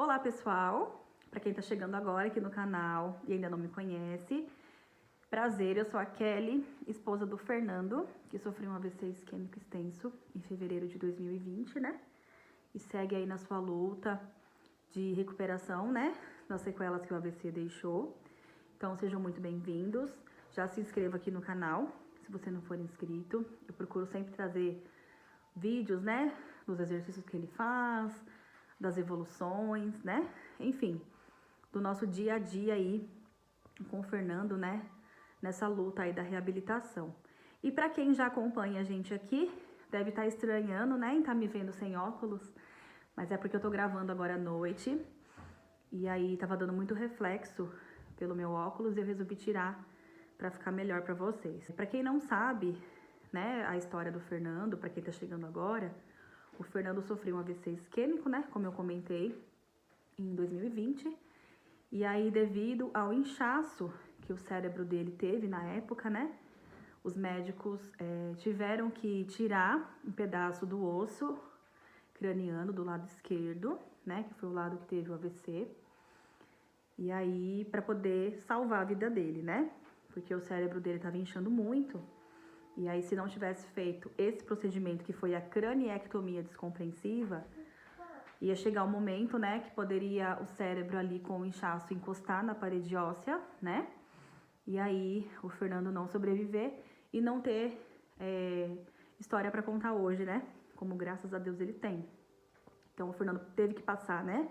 Olá, pessoal! Para quem tá chegando agora aqui no canal e ainda não me conhece, prazer, eu sou a Kelly, esposa do Fernando, que sofreu um AVC isquêmico extenso em fevereiro de 2020, né? E segue aí na sua luta de recuperação, né? Das sequelas que o AVC deixou. Então, sejam muito bem-vindos. Já se inscreva aqui no canal, se você não for inscrito. Eu procuro sempre trazer vídeos, né? Dos exercícios que ele faz, das evoluções, né? Enfim, do nosso dia a dia aí com o Fernando, né? Nessa luta aí da reabilitação. E para quem já acompanha a gente aqui, deve estar estranhando, né? Em estar me vendo sem óculos, mas é porque eu tô gravando agora à noite e aí tava dando muito reflexo pelo meu óculos e eu resolvi tirar para ficar melhor para vocês. Para quem não sabe, né, a história do Fernando, para quem tá chegando agora, o Fernando sofreu um AVC isquêmico, né, como eu comentei, em 2020. E aí, devido ao inchaço que o cérebro dele teve na época, né, os médicos tiveram que tirar um pedaço do osso craniano do lado esquerdo, né, que foi o lado que teve o AVC. E aí, para poder salvar a vida dele, né, porque o cérebro dele estava inchando muito. E aí, se não tivesse feito esse procedimento, que foi a craniectomia descompressiva, ia chegar um momento, né, que poderia o cérebro ali com o inchaço encostar na parede óssea, né? E aí o Fernando não sobreviver e não ter história para contar hoje, né? Como graças a Deus ele tem. Então o Fernando teve que passar, né,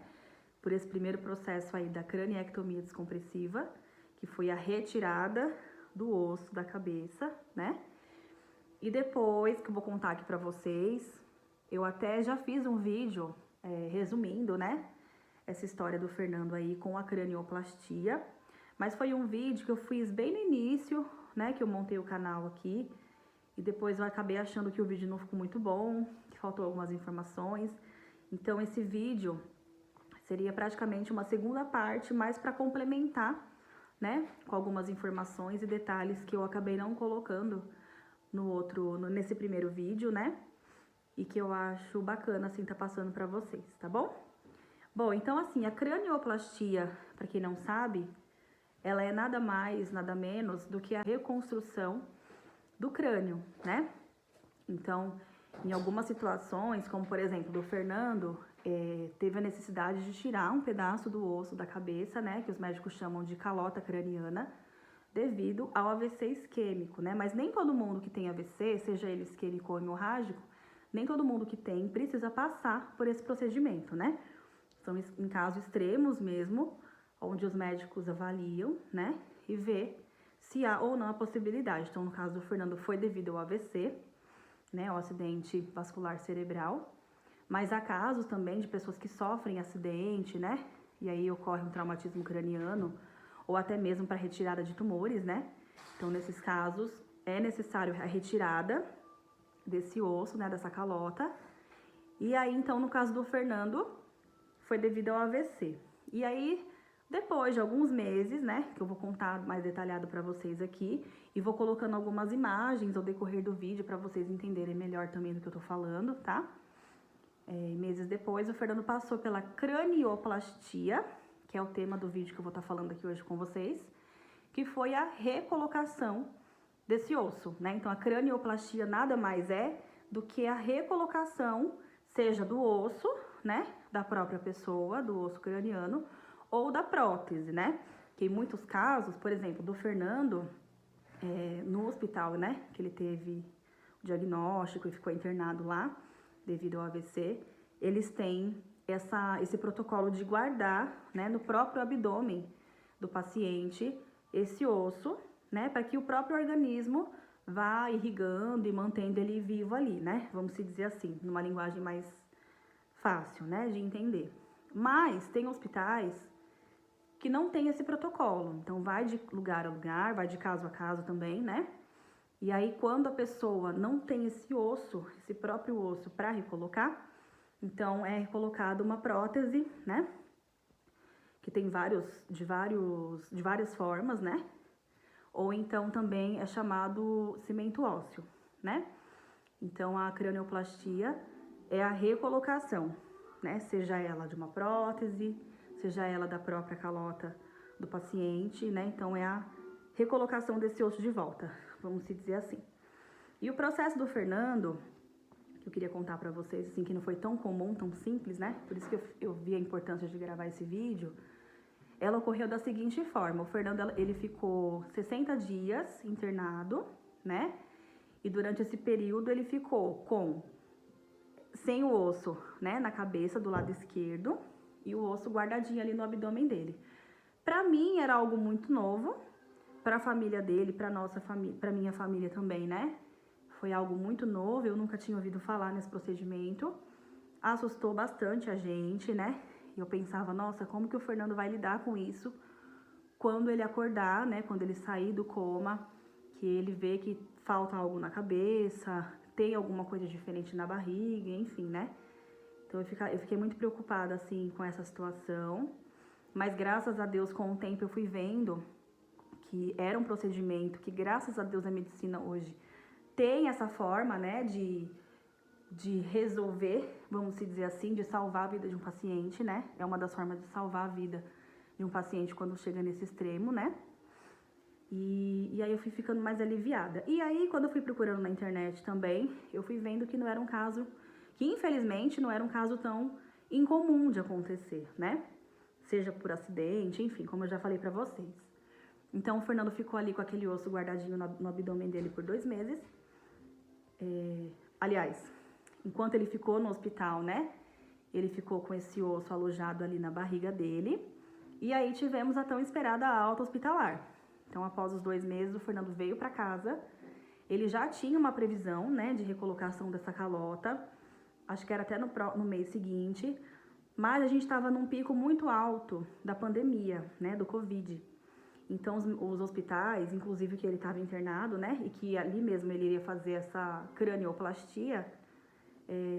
por esse primeiro processo aí da craniectomia descompressiva, que foi a retirada do osso da cabeça, né? E depois, que eu vou contar aqui pra vocês, eu até já fiz um vídeo resumindo, né, essa história do Fernando aí com a cranioplastia. Mas foi um vídeo que eu fiz bem no início, né, que eu montei o canal aqui. E depois eu acabei achando que o vídeo não ficou muito bom, que faltou algumas informações. Então esse vídeo seria praticamente uma segunda parte, mais para complementar, né, com algumas informações e detalhes que eu acabei não colocando nesse primeiro vídeo, né? E que eu acho bacana, assim, tá passando pra vocês, tá bom? Bom, então, assim, a cranioplastia, pra quem não sabe, ela é nada mais, nada menos do que a reconstrução do crânio, né? Então, em algumas situações, como por exemplo do Fernando, teve a necessidade de tirar um pedaço do osso da cabeça, né? Que os médicos chamam de calota craniana, devido ao AVC isquêmico, né? Mas nem todo mundo que tem AVC, seja ele isquêmico ou hemorrágico, nem todo mundo que tem precisa passar por esse procedimento, né? São em casos extremos mesmo, onde os médicos avaliam, né? E vê se há ou não a possibilidade. Então, no caso do Fernando, foi devido ao AVC, né? Ao acidente vascular cerebral. Mas há casos também de pessoas que sofrem acidente, né? E aí ocorre um traumatismo craniano, ou até mesmo para retirada de tumores, né? Então, nesses casos, é necessário a retirada desse osso, né, dessa calota. E aí, então, no caso do Fernando, foi devido ao AVC. E aí, depois de alguns meses, né, que eu vou contar mais detalhado para vocês aqui, e vou colocando algumas imagens ao decorrer do vídeo para vocês entenderem melhor também do que eu tô falando, tá? Meses depois, o Fernando passou pela cranioplastia, que é o tema do vídeo que eu vou estar falando aqui hoje com vocês, que foi a recolocação desse osso, né? Então, a cranioplastia nada mais é do que a recolocação, seja do osso, né, da própria pessoa, do osso craniano, ou da prótese, né? Que em muitos casos, por exemplo, do Fernando, no hospital, né, que ele teve o diagnóstico e ficou internado lá, devido ao AVC, eles têm esse protocolo de guardar, né, no próprio abdômen do paciente esse osso, né, para que o próprio organismo vá irrigando e mantendo ele vivo ali, né, vamos se dizer assim, numa linguagem mais fácil, né, de entender. Mas tem hospitais que não tem esse protocolo, então vai de lugar a lugar, vai de caso a caso também, né, e aí, quando a pessoa não tem esse osso, esse próprio osso para recolocar, então é recolocada uma prótese, né? Que tem de várias formas, né? Ou então também é chamado cimento ósseo, né? Então, a cranioplastia é a recolocação né? Seja ela de uma prótese, seja ela da própria calota do paciente, né? Então é a recolocação desse osso de volta, vamos se dizer assim. E o processo do Fernando, que eu queria contar pra vocês, assim, que não foi tão comum, tão simples, né? Por isso que eu vi a importância de gravar esse vídeo. Ela ocorreu da seguinte forma: o Fernando, ele ficou 60 dias internado, né? E durante esse período ele ficou sem o osso, né, na cabeça do lado esquerdo e o osso guardadinho ali no abdômen dele. Pra mim era algo muito novo, pra família dele, pra nossa família, pra minha família também, né? Foi algo muito novo, eu nunca tinha ouvido falar nesse procedimento. Assustou bastante a gente, né? E eu pensava, nossa, como que o Fernando vai lidar com isso quando ele acordar, né? Quando ele sair do coma, que ele vê que falta algo na cabeça, tem alguma coisa diferente na barriga, enfim, né? Então eu fiquei muito preocupada, assim, com essa situação. Mas graças a Deus, com o tempo, eu fui vendo que era um procedimento que, graças a Deus, a medicina hoje tem essa forma, né, de resolver, vamos dizer assim, de salvar a vida de um paciente, né? É uma das formas de salvar a vida de um paciente quando chega nesse extremo, né? E aí eu fui ficando mais aliviada. E aí, quando eu fui procurando na internet também, eu fui vendo que não era um caso, que infelizmente não era um caso tão incomum de acontecer, né? Seja por acidente, enfim, como eu já falei pra vocês. Então, o Fernando ficou ali com aquele osso guardadinho no abdômen dele por 2 meses. Aliás, enquanto ele ficou no hospital, né? Ele ficou com esse osso alojado ali na barriga dele. E aí tivemos a tão esperada alta hospitalar. Então, após os 2 meses, o Fernando veio para casa. Ele já tinha uma previsão, né, de recolocação dessa calota. Acho que era até no mês seguinte. Mas a gente estava num pico muito alto da pandemia, né, do Covid. Então, os hospitais, inclusive que ele estava internado, né, e que ali mesmo ele iria fazer essa cranioplastia,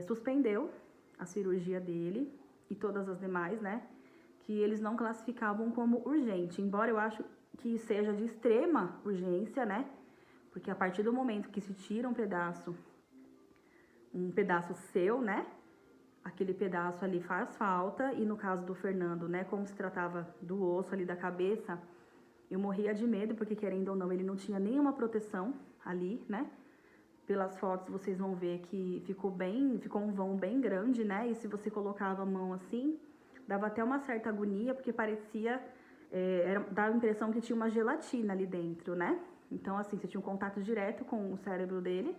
suspendeu a cirurgia dele e todas as demais, né, que eles não classificavam como urgente, embora eu acho que seja de extrema urgência, né, porque a partir do momento que se tira um pedaço seu, né, aquele pedaço ali faz falta, e no caso do Fernando, né, como se tratava do osso ali da cabeça, eu morria de medo, porque querendo ou não, ele não tinha nenhuma proteção ali, né? Pelas fotos vocês vão ver que ficou um vão bem grande, né? E se você colocava a mão assim, dava até uma certa agonia, porque parecia, dava a impressão que tinha uma gelatina ali dentro, né? Então, assim, você tinha um contato direto com o cérebro dele,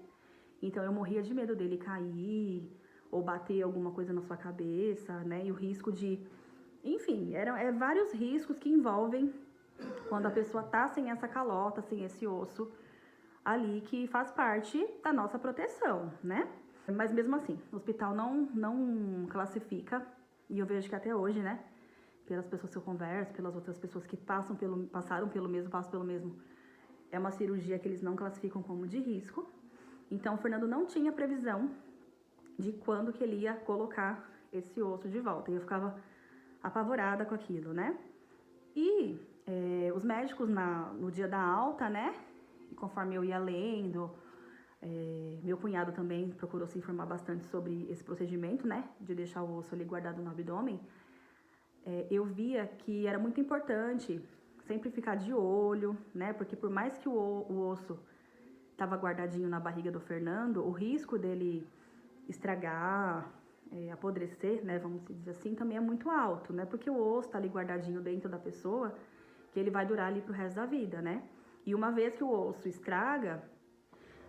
então eu morria de medo dele cair, ou bater alguma coisa na sua cabeça, né? E o risco de... Enfim, vários riscos que envolvem quando a pessoa tá sem essa calota, sem esse osso ali, que faz parte da nossa proteção, né? Mas mesmo assim, o hospital não classifica, e eu vejo que até hoje, né, pelas pessoas que eu converso, pelas outras pessoas que passaram pelo mesmo, é uma cirurgia que eles não classificam como de risco. Então, o Fernando não tinha previsão de quando que ele ia colocar esse osso de volta, e eu ficava apavorada com aquilo, né? E os médicos no dia da alta, né, e conforme eu ia lendo, meu cunhado também procurou se informar bastante sobre esse procedimento, né, de deixar o osso ali guardado no abdômen, eu via que era muito importante sempre ficar de olho, né, porque por mais que o osso estava guardadinho na barriga do Fernando, o risco dele estragar, apodrecer, né, vamos dizer assim, também é muito alto, né, porque o osso tá ali guardadinho dentro da pessoa, que ele vai durar ali pro resto da vida, né? E uma vez que o osso estraga,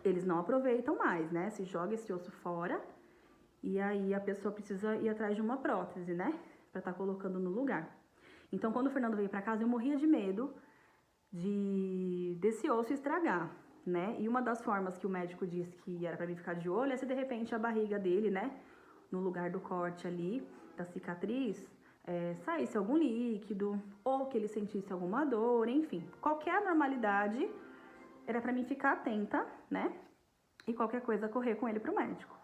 eles não aproveitam mais, né? Se joga esse osso fora, e aí a pessoa precisa ir atrás de uma prótese, né? Pra estar colocando no lugar. Então, quando o Fernando veio pra casa, eu morria de medo desse osso estragar, né? E uma das formas que o médico disse que era pra mim ficar de olho é se de repente a barriga dele, né, no lugar do corte ali, da cicatriz, saísse algum líquido, ou que ele sentisse alguma dor, enfim. Qualquer anormalidade era pra mim ficar atenta, né? E qualquer coisa correr com ele pro médico.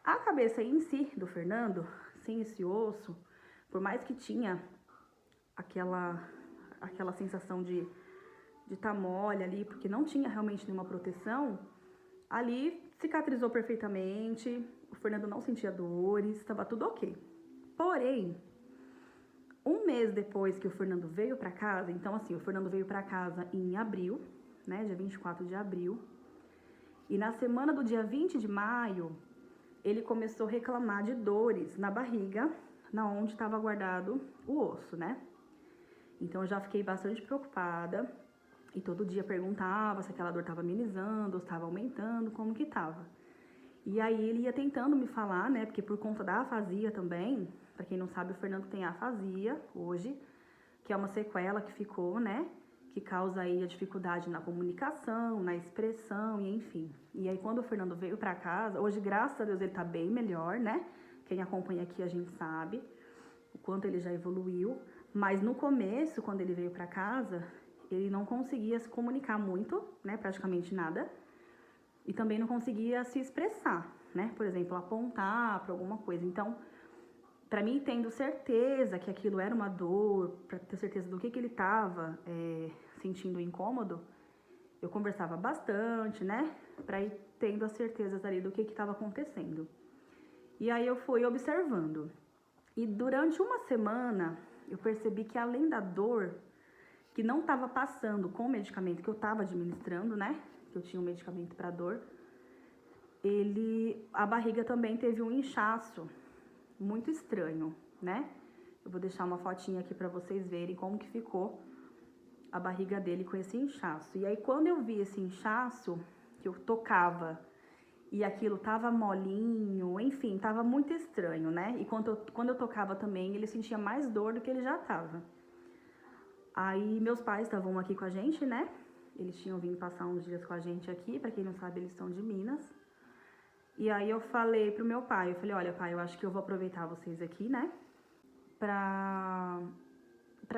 A cabeça em si do Fernando, sem esse osso, por mais que tinha aquela sensação de estar mole ali, porque não tinha realmente nenhuma proteção, ali cicatrizou perfeitamente, o Fernando não sentia dores, estava tudo ok. Porém, um mês depois que o Fernando veio pra casa, então assim, o Fernando veio pra casa em abril, né, dia 24 de abril, e na semana do dia 20 de maio, ele começou a reclamar de dores na barriga, na onde estava guardado o osso, né? Então eu já fiquei bastante preocupada e todo dia perguntava se aquela dor estava amenizando, ou estava aumentando, como que estava. E aí ele ia tentando me falar, né? Porque por conta da afasia também, para quem não sabe, o Fernando tem afasia hoje, que é uma sequela que ficou, né? Que causa aí a dificuldade na comunicação, na expressão e enfim. E aí quando o Fernando veio para casa, hoje graças a Deus ele tá bem melhor, né? Quem acompanha aqui a gente sabe o quanto ele já evoluiu, mas no começo, quando ele veio para casa, ele não conseguia se comunicar muito, né? Praticamente nada. E também não conseguia se expressar, né? Por exemplo, apontar para alguma coisa. Então, para mim, tendo certeza que aquilo era uma dor, para ter certeza do que ele estava sentindo incômodo, eu conversava bastante, né? Para ir tendo as certezas ali do que estava acontecendo. E aí eu fui observando. E durante uma semana, eu percebi que além da dor, que não estava passando com o medicamento que eu estava administrando, né? Que eu tinha um medicamento para dor, a barriga também teve um inchaço muito estranho, né? Eu vou deixar uma fotinha aqui para vocês verem como que ficou a barriga dele com esse inchaço. E aí quando eu vi esse inchaço, que eu tocava e aquilo tava molinho, enfim, tava muito estranho, né? E quando eu tocava também, ele sentia mais dor do que ele já tava. Aí meus pais estavam aqui com a gente, né? Eles tinham vindo passar uns dias com a gente aqui, pra quem não sabe, eles são de Minas. E aí eu falei pro meu pai, eu falei, olha pai, eu acho que eu vou aproveitar vocês aqui, né? Pra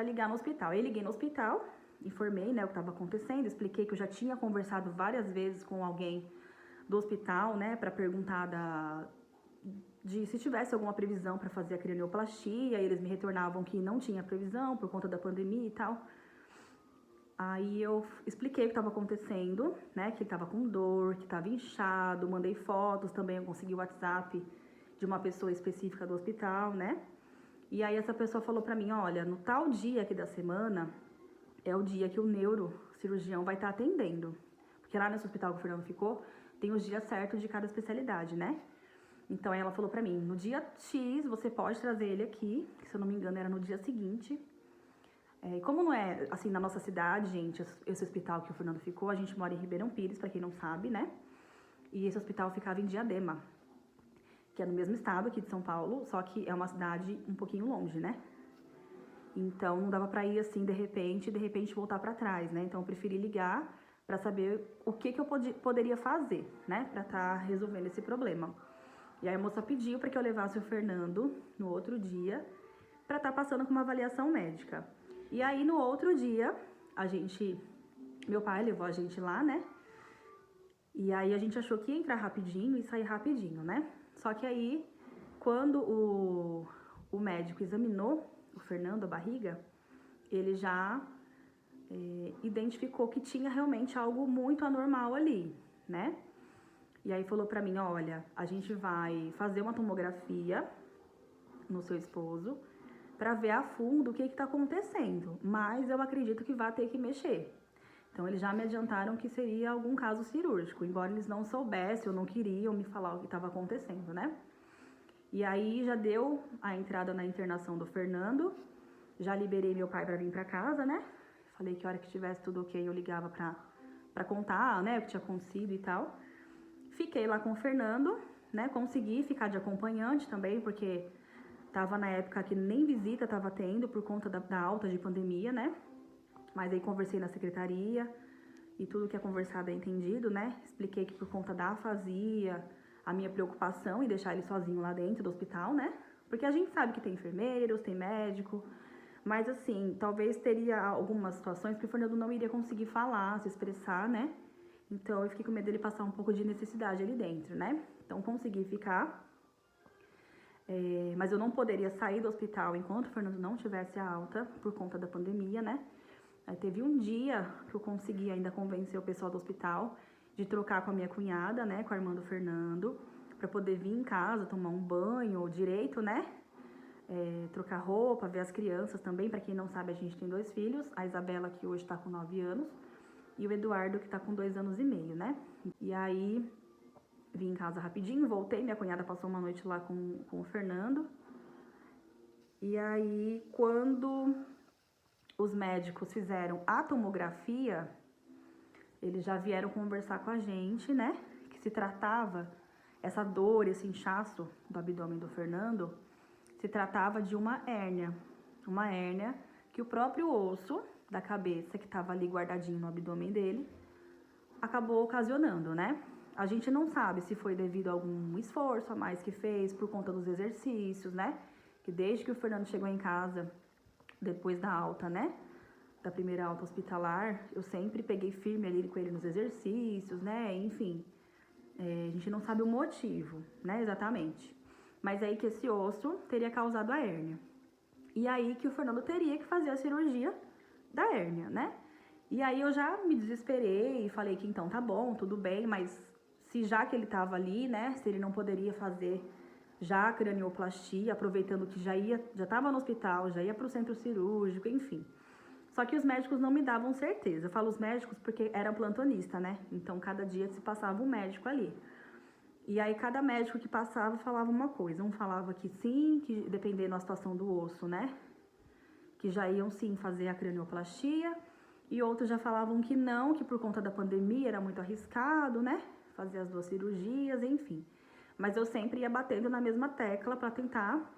ligar no hospital. Aí liguei no hospital, informei, né, o que estava acontecendo, expliquei que eu já tinha conversado várias vezes com alguém do hospital, né, para perguntar de se tivesse alguma previsão para fazer a cranioplastia, e eles me retornavam que não tinha previsão por conta da pandemia e tal. Aí eu expliquei o que estava acontecendo, né, que ele estava com dor, que estava inchado, mandei fotos também, eu consegui o WhatsApp de uma pessoa específica do hospital, né. E aí essa pessoa falou pra mim, olha, no tal dia aqui da semana, é o dia que o neurocirurgião vai estar atendendo. Porque lá nesse hospital que o Fernando ficou, tem os dias certos de cada especialidade, né? Então ela falou pra mim, no dia X você pode trazer ele aqui, que se eu não me engano era no dia seguinte. E como não é, assim, na nossa cidade, gente, esse hospital que o Fernando ficou, a gente mora em Ribeirão Pires, pra quem não sabe, né? E esse hospital ficava em Diadema, que é no mesmo estado aqui de São Paulo, só que é uma cidade um pouquinho longe, né? Então não dava pra ir assim de repente voltar pra trás, né? Então eu preferi ligar pra saber o que eu poderia fazer, né? Pra tá resolvendo esse problema. E aí a moça pediu pra que eu levasse o Fernando no outro dia pra tá passando com uma avaliação médica. E aí no outro dia, meu pai levou a gente lá, né? E aí a gente achou que ia entrar rapidinho e sair rapidinho, né? Só que aí, quando o médico examinou o Fernando, a barriga, ele já identificou que tinha realmente algo muito anormal ali, né? E aí falou pra mim, olha, a gente vai fazer uma tomografia no seu esposo pra ver a fundo o que tá acontecendo, mas eu acredito que vai ter que mexer. Então eles já me adiantaram que seria algum caso cirúrgico, embora eles não soubessem ou não queriam me falar o que estava acontecendo, né? E aí já deu a entrada na internação do Fernando, já liberei meu pai para vir para casa, né? Falei que a hora que tivesse tudo ok eu ligava para contar, né, o que tinha acontecido e tal. Fiquei lá com o Fernando, né? Consegui ficar de acompanhante também, porque tava na época que nem visita tava tendo por conta da alta de pandemia, né? Mas aí conversei na secretaria e tudo que é conversado é entendido, né? Expliquei que por conta da afasia, a minha preocupação em deixar ele sozinho lá dentro do hospital, né? Porque a gente sabe que tem enfermeiros, tem médico, mas assim, talvez teria algumas situações que o Fernando não iria conseguir falar, se expressar, né? Então eu fiquei com medo dele passar um pouco de necessidade ali dentro, né? Então consegui ficar, mas eu não poderia sair do hospital enquanto o Fernando não tivesse a alta por conta da pandemia, né? Aí teve um dia que eu consegui ainda convencer o pessoal do hospital de trocar com a minha cunhada, né, com a irmã do Fernando, pra poder vir em casa, tomar um banho direito, né, trocar roupa, ver as crianças também. Pra quem não sabe, a gente tem 2 filhos. A Isabela, que hoje tá com 9 anos, e o Eduardo, que tá com 2 anos e meio, né? E aí, vim em casa rapidinho, voltei. Minha cunhada passou uma noite lá com o Fernando. E aí, quando os médicos fizeram a tomografia, eles já vieram conversar com a gente, né? Que se tratava, essa dor, esse inchaço do abdômen do Fernando, se tratava de uma hérnia. Uma hérnia que o próprio osso da cabeça, que estava ali guardadinho no abdômen dele, acabou ocasionando, né? A gente não sabe se foi devido a algum esforço a mais que fez, por conta dos exercícios, né? Que desde que o Fernando chegou em casa, depois da alta, né? Da primeira alta hospitalar, eu sempre peguei firme ali com ele nos exercícios, né? Enfim, a gente não sabe o motivo, né? Exatamente. Mas aí que esse osso teria causado a hérnia. E aí que o Fernando teria que fazer a cirurgia da hérnia, né? E aí eu já me desesperei e falei que então tá bom, tudo bem, mas se já que ele tava ali, né? Se ele não poderia fazer já a cranioplastia, aproveitando que já tava no hospital, já ia pro centro cirúrgico, enfim. Só que os médicos não me davam certeza. Eu falo os médicos porque era plantonista, né? Então, cada dia se passava um médico ali. E aí, cada médico que passava falava uma coisa. Um falava que sim, que dependendo da situação do osso, né? Que já iam sim fazer a cranioplastia. E outros já falavam que não, que por conta da pandemia era muito arriscado, né? Fazer as 2 cirurgias, enfim. Mas eu sempre ia batendo na mesma tecla para tentar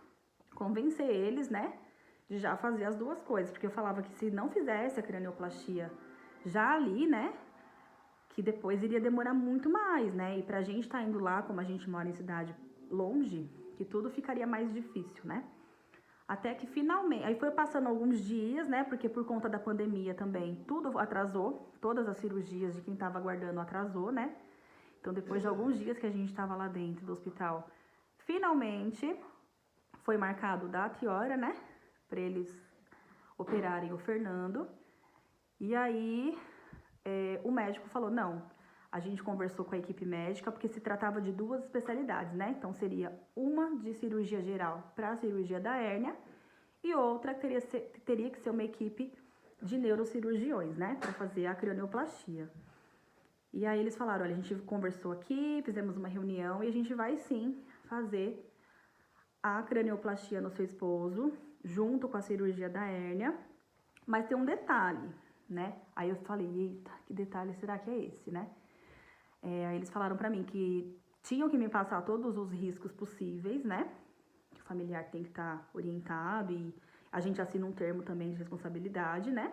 convencer eles, né? De já fazer as 2 coisas. Porque eu falava que se não fizesse a cranioplastia já ali, né? Que depois iria demorar muito mais, né? E pra gente tá indo lá, como a gente mora em cidade longe, que tudo ficaria mais difícil, né? Até que finalmente, aí foi passando alguns dias, né? Porque por conta da pandemia também, tudo atrasou, todas as cirurgias de quem tava aguardando atrasou, né? Então depois de alguns dias que a gente tava lá dentro do hospital, finalmente foi marcado data e hora, né? Pra eles operarem o Fernando. E aí o médico falou, não, a gente conversou com a equipe médica, porque se tratava de 2 especialidades, né? Então, seria uma de cirurgia geral para a cirurgia da hérnia e outra teria que ser uma equipe de neurocirurgiões, né? Para fazer a cranioplastia. E aí eles falaram, olha, a gente conversou aqui, fizemos uma reunião e a gente vai sim fazer a cranioplastia no seu esposo, junto com a cirurgia da hérnia, mas tem um detalhe, né? Aí eu falei, eita, que detalhe será que é esse, né? Aí eles falaram pra mim que tinham que me passar todos os riscos possíveis, né? Que o familiar tem que estar orientado e a gente assina um termo também de responsabilidade, né?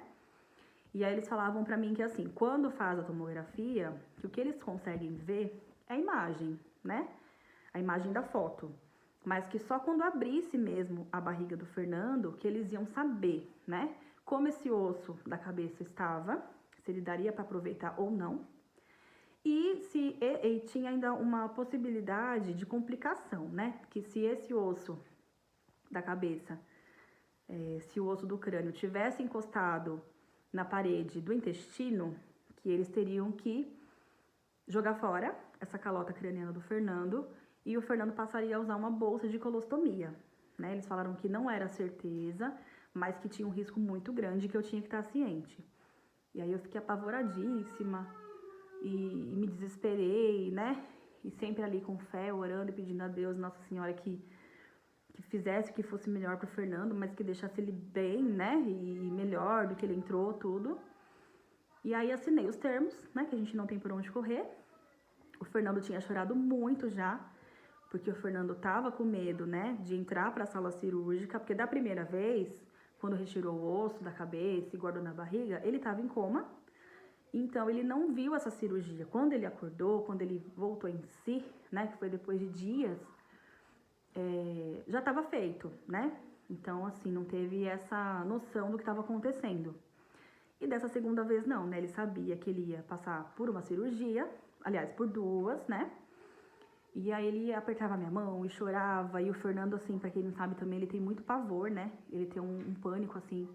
E aí eles falavam pra mim que assim, quando faz a tomografia, que o que eles conseguem ver é a imagem, né? A imagem da foto. Mas que só quando abrisse mesmo a barriga do Fernando, que eles iam saber, né? Como esse osso da cabeça estava, se ele daria para aproveitar ou não. E se tinha ainda uma possibilidade de complicação, né? Que se esse osso da cabeça, se o osso do crânio tivesse encostado na parede do intestino, que eles teriam que jogar fora essa calota craniana do Fernando e o Fernando passaria a usar uma bolsa de colostomia, né? Eles falaram que não era certeza, mas que tinha um risco muito grande que eu tinha que estar ciente. E aí eu fiquei apavoradíssima e me desesperei, né? E sempre ali com fé, orando e pedindo a Deus, Nossa Senhora, que fizesse o que fosse melhor pro Fernando, mas que deixasse ele bem, né? E melhor do que ele entrou, tudo. E aí assinei os termos, né? Que a gente não tem por onde correr. O Fernando tinha chorado muito já, porque o Fernando tava com medo, né? De entrar pra sala cirúrgica, porque da primeira vez, quando retirou o osso da cabeça e guardou na barriga, ele tava em coma. Então, ele não viu essa cirurgia. Quando ele acordou, quando ele voltou em si, né? Que foi depois de dias, já estava feito, né? Então, assim, não teve essa noção do que estava acontecendo. E dessa segunda vez, não, né? Ele sabia que ele ia passar por uma cirurgia, aliás, por 2, né? E aí ele apertava a minha mão e chorava. E o Fernando, assim, pra quem não sabe também, ele tem muito pavor, né? Ele tem um pânico, assim,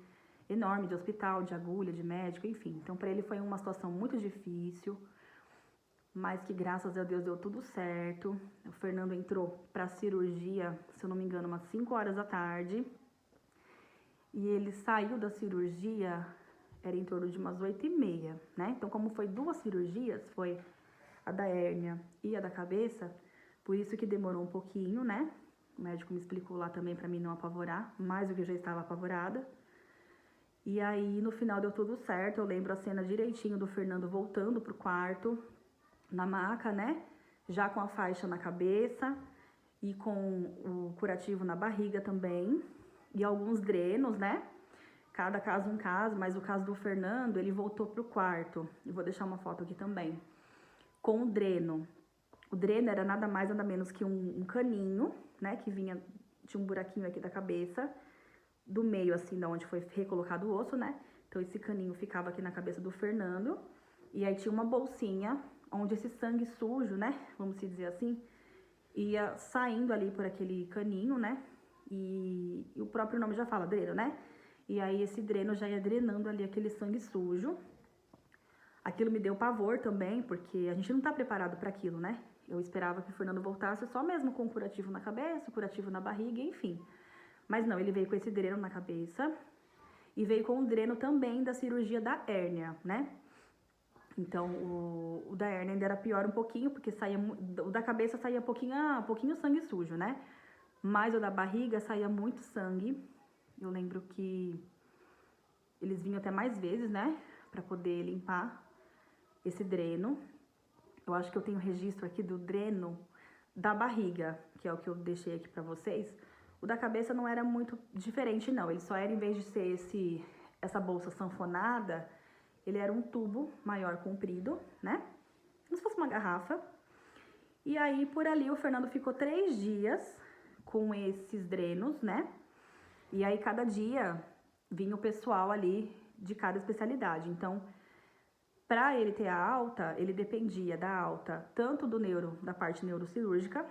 enorme de hospital, de agulha, de médico, enfim. Então, pra ele foi uma situação muito difícil. mas que graças a Deus deu tudo certo. O Fernando entrou pra cirurgia, se eu não me engano, umas 5 horas da tarde. E ele saiu da cirurgia, era em torno de umas 8h30, né? Então, como foi 2 cirurgias, foi a da hérnia e a da cabeça, por isso que demorou um pouquinho, né? O médico me explicou lá também pra mim não apavorar, mais do que eu já estava apavorada. E aí, no final deu tudo certo, eu lembro a cena direitinho do Fernando voltando pro quarto, na maca, né? Já com a faixa na cabeça e com o curativo na barriga também. E alguns drenos, né? Cada caso um caso, mas o caso do Fernando, ele voltou pro quarto. Eu vou deixar uma foto aqui também. Com o dreno. O dreno era nada mais, nada menos que um caninho, né? Que vinha, tinha um buraquinho aqui da cabeça, do meio, assim, da onde foi recolocado o osso, né? Então, esse caninho ficava aqui na cabeça do Fernando. E aí tinha uma bolsinha, onde esse sangue sujo, né? Vamos dizer assim, ia saindo ali por aquele caninho, né? E o próprio nome já fala, dreno, né? E aí esse dreno já ia drenando ali aquele sangue sujo. Aquilo me deu pavor também, porque a gente não tá preparado para aquilo, né? Eu esperava que o Fernando voltasse só mesmo com o curativo na cabeça, o curativo na barriga, enfim. Mas não, ele veio com esse dreno na cabeça e veio com o dreno também da cirurgia da hérnia, né? Então, o da hérnia ainda era pior um pouquinho, porque saía, o da cabeça saía pouquinho sangue sujo, né? Mas o da barriga saía muito sangue. Eu lembro que eles vinham até mais vezes, né? Pra poder limpar esse dreno. Eu acho que eu tenho registro aqui do dreno da barriga, que é o que eu deixei aqui pra vocês. O da cabeça não era muito diferente, não. Ele só era, em vez de ser essa bolsa sanfonada, ele era um tubo maior, comprido, né? Como se fosse uma garrafa. E aí, por ali, o Fernando ficou 3 dias com esses drenos, né? E aí, cada dia, vinha o pessoal ali de cada especialidade. Então, para ele ter a alta, ele dependia da alta tanto da parte neurocirúrgica,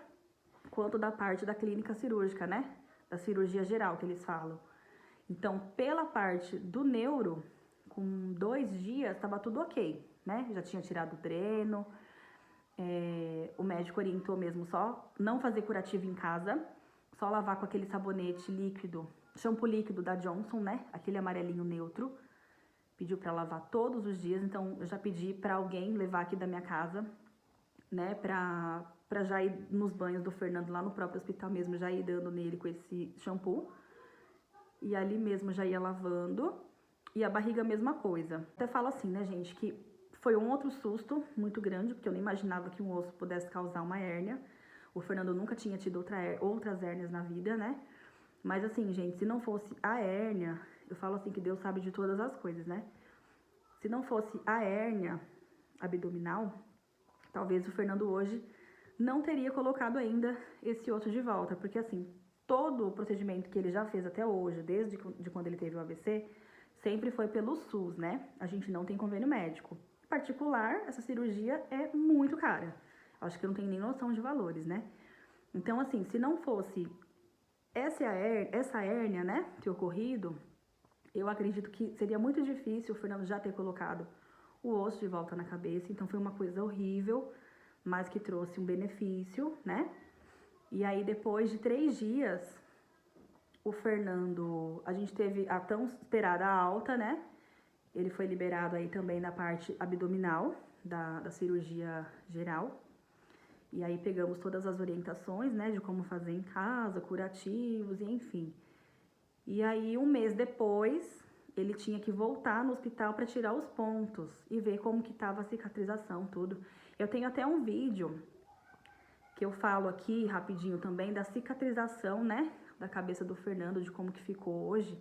quanto da parte da clínica cirúrgica, né? Da cirurgia geral, que eles falam. Então, pela parte do neuro, com 2 dias, estava tudo ok, né? Já tinha tirado o dreno, o médico orientou mesmo só não fazer curativo em casa, só lavar com aquele sabonete líquido, shampoo líquido da Johnson, né? Aquele amarelinho neutro. Pediu para lavar todos os dias, então eu já pedi para alguém levar aqui da minha casa, né? Pra já ir nos banhos do Fernando lá no próprio hospital mesmo, já ir dando nele com esse shampoo. E ali mesmo já ia lavando. E a barriga, a mesma coisa. Até falo assim, né, gente, que foi um outro susto muito grande, porque eu nem imaginava que um osso pudesse causar uma hérnia. O Fernando nunca tinha tido outras hérnias na vida, né? Mas assim, gente, se não fosse a hérnia, eu falo assim que Deus sabe de todas as coisas, né? Se não fosse a hérnia abdominal, talvez o Fernando hoje não teria colocado ainda esse osso de volta, porque assim, todo o procedimento que ele já fez até hoje, desde quando ele teve o AVC, sempre foi pelo SUS, né? A gente não tem convênio médico. Em particular, essa cirurgia é muito cara. Acho que eu não tenho nem noção de valores, né? Então, assim, se não fosse essa hérnia, né, ter ocorrido, eu acredito que seria muito difícil o Fernando já ter colocado o osso de volta na cabeça. Então, foi uma coisa horrível, mas que trouxe um benefício, né? E aí, depois de 3 dias, o Fernando, a gente teve a tão esperada alta, né? Ele foi liberado aí também na parte abdominal da cirurgia geral. E aí pegamos todas as orientações, né, de como fazer em casa, curativos, e enfim. E aí, 1 mês depois, ele tinha que voltar no hospital para tirar os pontos e ver como que tava a cicatrização, tudo. Eu tenho até um vídeo que eu falo aqui rapidinho também da cicatrização, né, da cabeça do Fernando, de como que ficou hoje.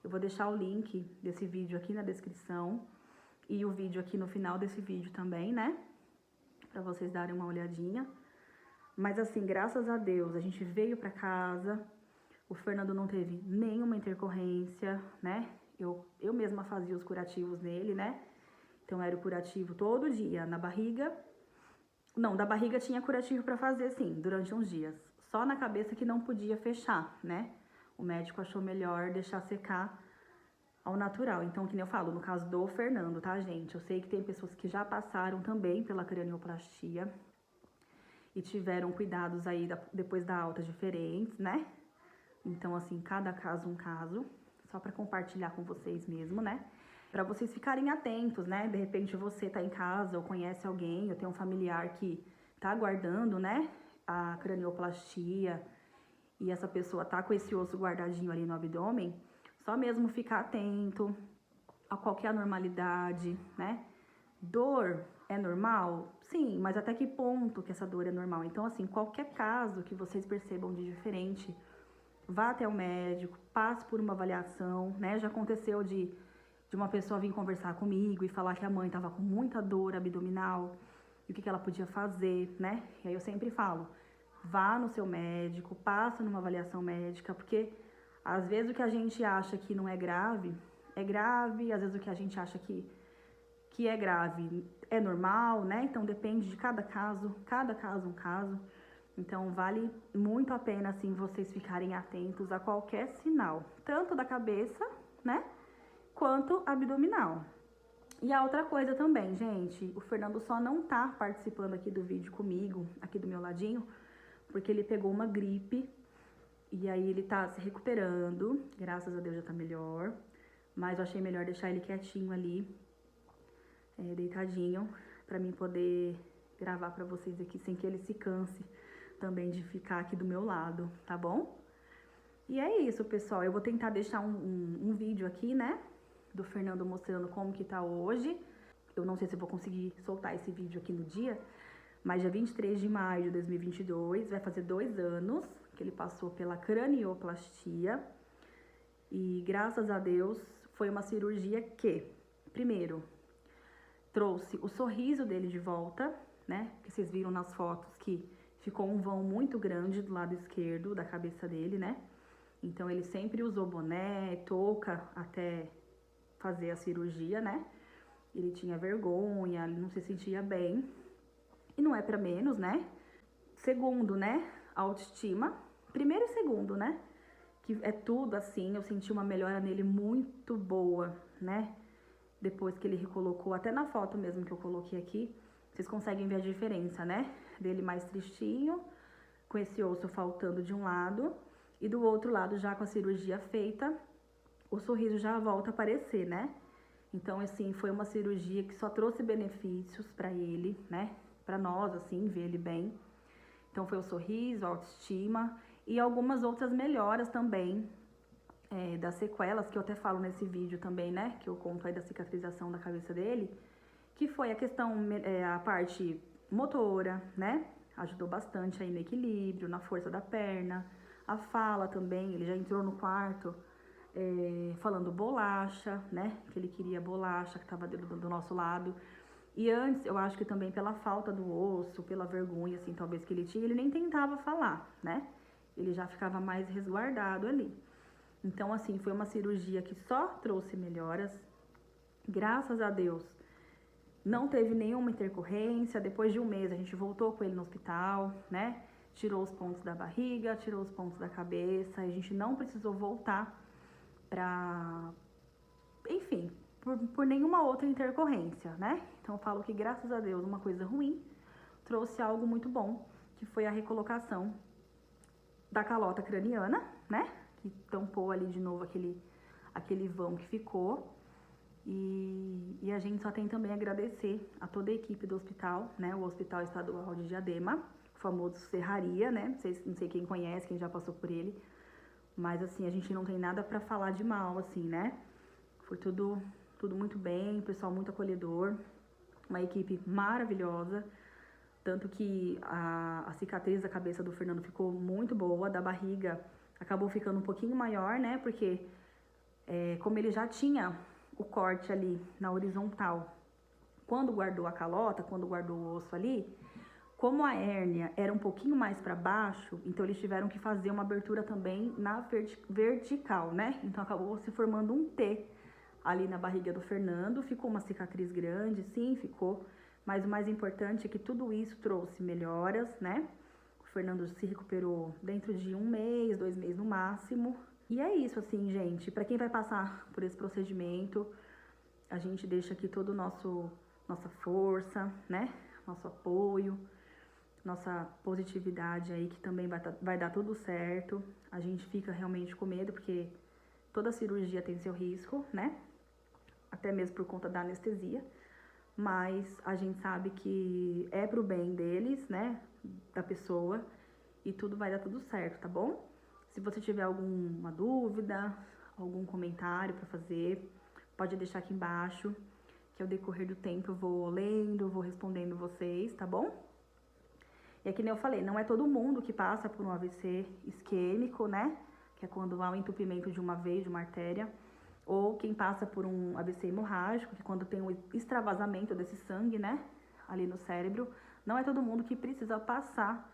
Eu vou deixar o link desse vídeo aqui na descrição e o vídeo aqui no final desse vídeo também, né, pra vocês darem uma olhadinha. Mas assim, graças a Deus, a gente veio pra casa, o Fernando não teve nenhuma intercorrência, né? Eu mesma fazia os curativos nele, né? Então era o curativo todo dia, na barriga. Não, da barriga tinha curativo pra fazer, sim, durante uns dias. Só na cabeça que não podia fechar, né? O médico achou melhor deixar secar ao natural. Então, que nem eu falo, no caso do Fernando, tá, gente? Eu sei que tem pessoas que já passaram também pela cranioplastia e tiveram cuidados aí depois da alta diferentes, né? Então, assim, cada caso um caso, só para compartilhar com vocês mesmo, né? Para vocês ficarem atentos, né? De repente você tá em casa ou conhece alguém, ou tem um familiar que tá aguardando, né? A cranioplastia e essa pessoa tá com esse osso guardadinho ali no abdômen, só mesmo ficar atento a qualquer anormalidade, né? Dor é normal? Sim, mas até que ponto que essa dor é normal? Então, assim, qualquer caso que vocês percebam de diferente, vá até o médico, passe por uma avaliação, né? Já aconteceu de uma pessoa vir conversar comigo e falar que a mãe tava com muita dor abdominal e o que ela podia fazer, né? E aí eu sempre falo, vá no seu médico, passa numa avaliação médica, porque às vezes o que a gente acha que não é grave, às vezes o que a gente acha que é grave é normal, né? Então depende de cada caso um caso. Então vale muito a pena, assim, vocês ficarem atentos a qualquer sinal, tanto da cabeça, né? Quanto abdominal. E a outra coisa também, gente, o Fernando só não tá participando aqui do vídeo comigo, aqui do meu ladinho, porque ele pegou uma gripe e aí ele tá se recuperando, graças a Deus já tá melhor, mas eu achei melhor deixar ele quietinho ali, deitadinho, pra mim poder gravar pra vocês aqui sem que ele se canse também de ficar aqui do meu lado, tá bom? E é isso, pessoal, eu vou tentar deixar um vídeo aqui, né, do Fernando mostrando como que tá hoje. Eu não sei se eu vou conseguir soltar esse vídeo aqui no dia, mas dia 23 de maio de 2022, vai fazer 2 anos que ele passou pela cranioplastia. E graças a Deus, foi uma cirurgia que, primeiro, trouxe o sorriso dele de volta, né? Que vocês viram nas fotos que ficou um vão muito grande do lado esquerdo da cabeça dele, né? Então ele sempre usou boné, touca até fazer a cirurgia, né? Ele tinha vergonha, ele não se sentia bem. E não é pra menos, né? Segundo, né? Autoestima. Primeiro e segundo, né? Que é tudo assim, eu senti uma melhora nele muito boa, né? Depois que ele recolocou, até na foto mesmo que eu coloquei aqui, vocês conseguem ver a diferença, né? Dele mais tristinho, com esse osso faltando de um lado, e do outro lado, já com a cirurgia feita, o sorriso já volta a aparecer, né? Então, assim, foi uma cirurgia que só trouxe benefícios pra ele, né? Pra nós, assim, ver ele bem. Então, foi o sorriso, a autoestima e algumas outras melhoras também, das sequelas, que eu até falo nesse vídeo também, né? Que eu conto aí da cicatrização da cabeça dele, que foi a questão, a parte motora, né? Ajudou bastante aí no equilíbrio, na força da perna, a fala também, ele já entrou no quarto falando bolacha, né? Que ele queria bolacha, que tava do nosso lado. E antes, eu acho que também pela falta do osso, pela vergonha, assim, talvez que ele tinha, ele nem tentava falar, né? Ele já ficava mais resguardado ali. Então, assim, foi uma cirurgia que só trouxe melhoras. Graças a Deus, não teve nenhuma intercorrência. Depois de um mês, a gente voltou com ele no hospital, né? Tirou os pontos da barriga, tirou os pontos da cabeça. A gente não precisou voltar pra... Enfim, por nenhuma outra intercorrência, né? Então eu falo que, graças a Deus, uma coisa ruim trouxe algo muito bom, que foi a recolocação da calota craniana, né? Que tampou ali de novo aquele vão que ficou. E a gente só tem também a agradecer a toda a equipe do hospital, né? O Hospital Estadual de Diadema, o famoso Serraria, né? Não sei quem conhece, quem já passou por ele. Mas, assim, a gente não tem nada pra falar de mal, assim, né? Foi tudo muito bem, pessoal muito acolhedor, uma equipe maravilhosa. Tanto que a cicatriz da cabeça do Fernando ficou muito boa, da barriga acabou ficando um pouquinho maior, né? Porque como ele já tinha o corte ali na horizontal, quando guardou a calota, quando guardou o osso ali, como a hérnia era um pouquinho mais para baixo, então eles tiveram que fazer uma abertura também na vertical, né? Então acabou se formando um T ali na barriga do Fernando, ficou uma cicatriz grande, sim, ficou, mas o mais importante é que tudo isso trouxe melhoras, né? O Fernando se recuperou dentro de 1 mês, 2 meses no máximo, E é isso, assim, gente. Pra quem vai passar por esse procedimento, a gente deixa aqui todo o nossa força, né? Nosso apoio, nossa positividade aí, que também vai dar tudo certo. A gente fica realmente com medo, porque toda cirurgia tem seu risco, né? Até mesmo por conta da anestesia. Mas a gente sabe que é pro bem deles, né? Da pessoa. E tudo vai dar tudo certo, tá bom? Se você tiver alguma dúvida, algum comentário pra fazer, pode deixar aqui embaixo, que ao decorrer do tempo eu vou lendo, vou respondendo vocês, tá bom? E é que nem eu falei, não é todo mundo que passa por um AVC isquêmico, né? Que é quando há um entupimento de uma veia, de uma artéria. Ou quem passa por um AVC hemorrágico, que é quando tem um extravasamento desse sangue, né? Ali no cérebro. Não é todo mundo que precisa passar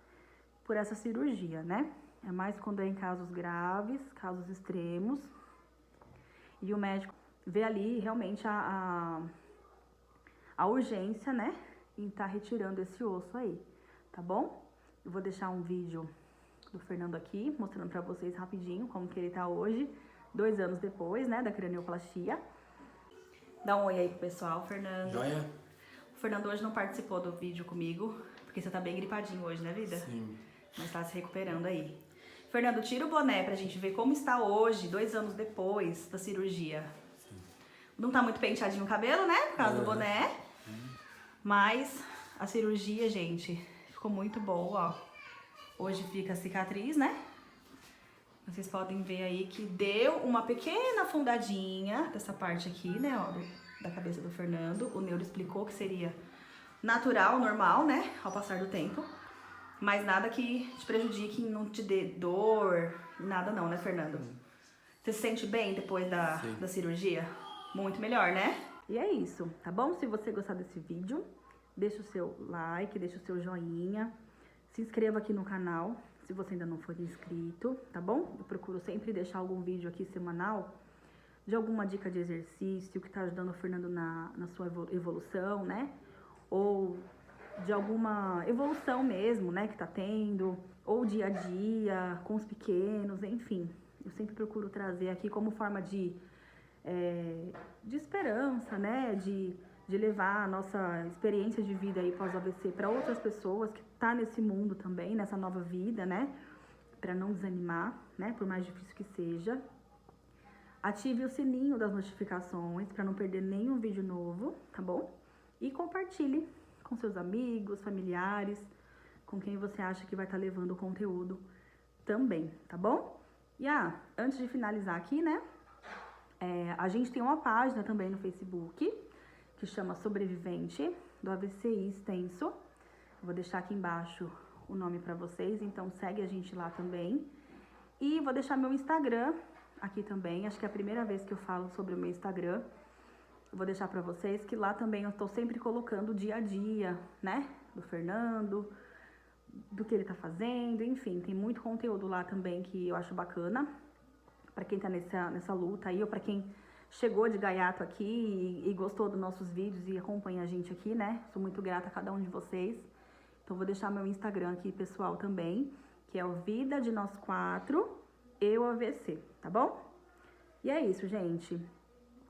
por essa cirurgia, né? É mais quando é em casos graves, casos extremos. E o médico vê ali realmente a urgência, né? Em estar retirando esse osso aí, tá bom? Eu vou deixar um vídeo do Fernando aqui, mostrando pra vocês rapidinho como que ele tá hoje, 2 anos depois, né, da cranioplastia. Dá um oi aí pro pessoal, Fernando. Joia? O Fernando hoje não participou do vídeo comigo, porque você tá bem gripadinho hoje, né, vida? Sim. Mas tá se recuperando aí. Fernando, tira o boné pra gente ver como está hoje, 2 anos depois da cirurgia. Sim. Não tá muito penteadinho o cabelo, né, por causa do boné. Mas a cirurgia, gente, ficou muito boa, ó. Hoje fica a cicatriz, né? Vocês podem ver aí que deu uma pequena afundadinha dessa parte aqui, né, ó, da cabeça do Fernando. O neuro explicou que seria natural, normal, né, ao passar do tempo. Mas nada que te prejudique, não te dê dor, nada não, né, Fernando? Você se sente bem depois da cirurgia? Muito melhor, né? E é isso, tá bom? Se você gostar desse vídeo, deixa o seu like, deixa o seu joinha. Se inscreva aqui no canal, se você ainda não for inscrito, tá bom? Eu procuro sempre deixar algum vídeo aqui semanal de alguma dica de exercício que tá ajudando o Fernando na sua evolução, né? Ou de alguma evolução mesmo, né, que tá tendo, ou dia a dia, com os pequenos, enfim. Eu sempre procuro trazer aqui como forma de esperança, né, de levar a nossa experiência de vida aí pós-AVC para outras pessoas que tá nesse mundo também, nessa nova vida, né, para não desanimar, né, por mais difícil que seja. Ative o sininho das notificações para não perder nenhum vídeo novo, tá bom? E compartilhe com seus amigos, familiares, com quem você acha que vai estar levando o conteúdo também, tá bom? E antes de finalizar aqui, né, a gente tem uma página também no Facebook, que chama Sobrevivente do AVC Extenso. Eu vou deixar aqui embaixo o nome para vocês, então segue a gente lá também. E vou deixar meu Instagram aqui também, acho que é a primeira vez que eu falo sobre o meu Instagram. Eu vou deixar pra vocês que lá também eu tô sempre colocando o dia a dia, né, do Fernando, do que ele tá fazendo, enfim, tem muito conteúdo lá também que eu acho bacana, pra quem tá nessa luta aí, ou pra quem chegou de gaiato aqui e gostou dos nossos vídeos e acompanha a gente aqui, né, sou muito grata a cada um de vocês. Então vou deixar meu Instagram aqui, pessoal, também, que é o Vida de Nós Quatro, Eu AVC, tá bom? E é isso, gente.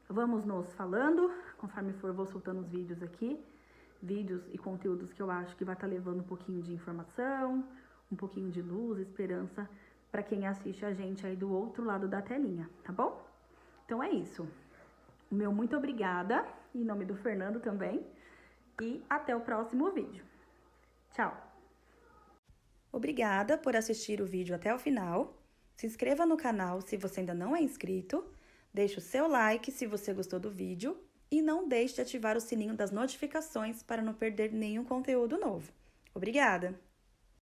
Vamos nos falando, conforme for, vou soltando os vídeos aqui, vídeos e conteúdos que eu acho que vai estar levando um pouquinho de informação, um pouquinho de luz, esperança para quem assiste a gente aí do outro lado da telinha, tá bom? Então é isso. O meu muito obrigada, em nome do Fernando também, e até o próximo vídeo. Tchau! Obrigada por assistir o vídeo até o final. Se inscreva no canal se você ainda não é inscrito. Deixe o seu like se você gostou do vídeo e não deixe de ativar o sininho das notificações para não perder nenhum conteúdo novo. Obrigada!